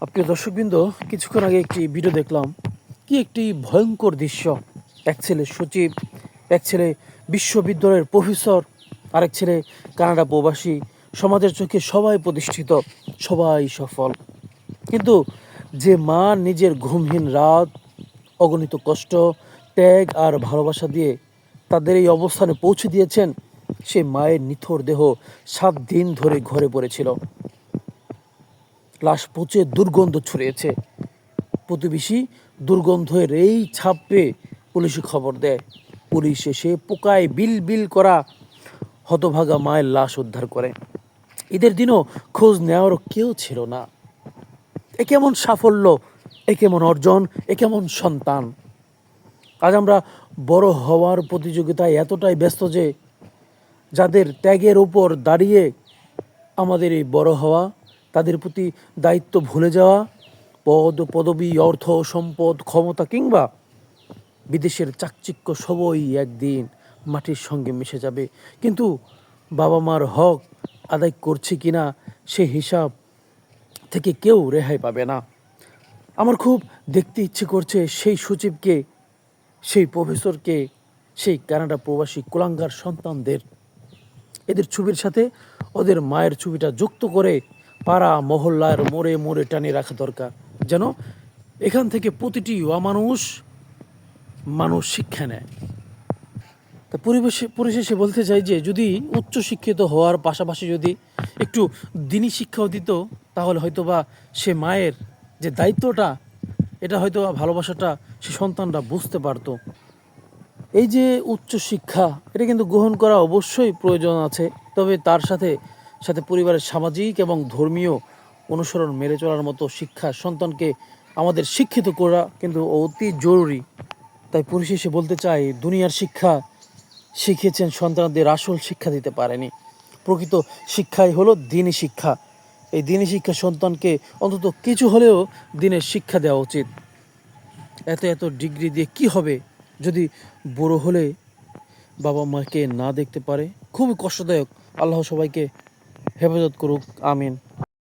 প্রিয় দর্শকবৃন্দ, কিছুক্ষণ আগে একটি ভিডিও দেখলাম। কি একটি ভয়ঙ্কর দৃশ্য! এক ছেলে সচিব, এক ছেলে বিশ্ববিদ্যালয়ের প্রফেসর, আরেক ছেলে কানাডা প্রবাসী। সমাজের চোখে সবাই প্রতিষ্ঠিত, সবাই সফল। কিন্তু যে মা নিজের ঘুমহীন রাত, অগণিত কষ্ট, ত্যাগ আর ভালোবাসা দিয়ে তাদের এই অবস্থানে পৌঁছে দিয়েছেন, সে মায়ের নিথর দেহ 7 দিন ধরে ঘরে পড়েছিল। লাশ পচে দুর্গন্ধ ছড়িয়েছে। প্রতিবেশী দুর্গন্ধের এই ছাপ পেয়ে পুলিশে খবর দেয়। পুলিশ এসে পোকায় বিল বিল করা হতভাগা মায়ের লাশ উদ্ধার করে। ঈদের দিনও খোঁজ নেওয়ারও কেউ ছিল না। এ কেমন সাফল্য, এ কেমন অর্জন, এ কেমন সন্তান! আজ আমরা বড় হওয়ার প্রতিযোগিতায় এতটাই ব্যস্ত যে যাদের ত্যাগের উপর দাঁড়িয়ে আমাদের এই বড় হওয়া, তাদের প্রতি দায়িত্ব ভুলে যাওয়া, পদবি, অর্থ, সম্পদ, ক্ষমতা কিংবা বিদেশের চাকচিক্য সবই একদিন মাটির সঙ্গে মিশে যাবে। কিন্তু বাবা মার হক আদায় করছে কিনা সে হিসাব থেকে কেউ রেহাই পাবে না। আমার খুব দেখতে ইচ্ছে করছে সেই সচিবকে, সেই প্রফেসরকে, সেই কানাডা প্রবাসী কুলাঙ্গার সন্তানদের। এদের ছবির সাথে ওদের মায়ের ছবিটা যুক্ত করে পাড়া মহল্লার মোড়ে মোড়ে টানিয়ে রাখা দরকার, যেন এখান থেকে প্রতিটি মানুষ শিক্ষা নেয়। তা পরিশেষে বলতে চাই যে যদি উচ্চশিক্ষিত হওয়ার পাশাপাশি যদি একটু দিনী শিক্ষাও দিত, তাহলে হয়তোবা সে মায়ের যে দায়িত্বটা, এটা হয়তো ভালোবাসাটা সে সন্তানরা বুঝতে পারতো। এই যে উচ্চশিক্ষা, এটা কিন্তু গ্রহণ করা অবশ্যই প্রয়োজন আছে, তবে তার সাথে সাথে পরিবারের সামাজিক এবং ধর্মীয় অনুসরণ মেনে চলার মতো শিক্ষা সন্তানকে আমাদের শিক্ষিত করা কিন্তু অতি জরুরি। তাই পরিশেষে বলতে চাই, দুনিয়ার শিক্ষা শিখিয়েছেন, সন্তানদের আসল শিক্ষা দিতে পারেনি। প্রকৃত শিক্ষাই হলো দিনী শিক্ষা। এই দিনী শিক্ষা সন্তানকে অন্তত কিছু হলেও দিনের শিক্ষা দেওয়া উচিত। এত এত ডিগ্রি দিয়ে কি হবে যদি বড় হলে বাবা মাকে না দেখতে পারে? খুবই কষ্টদায়ক। আল্লাহ সবাইকে হেফাজত করুক, আমিন।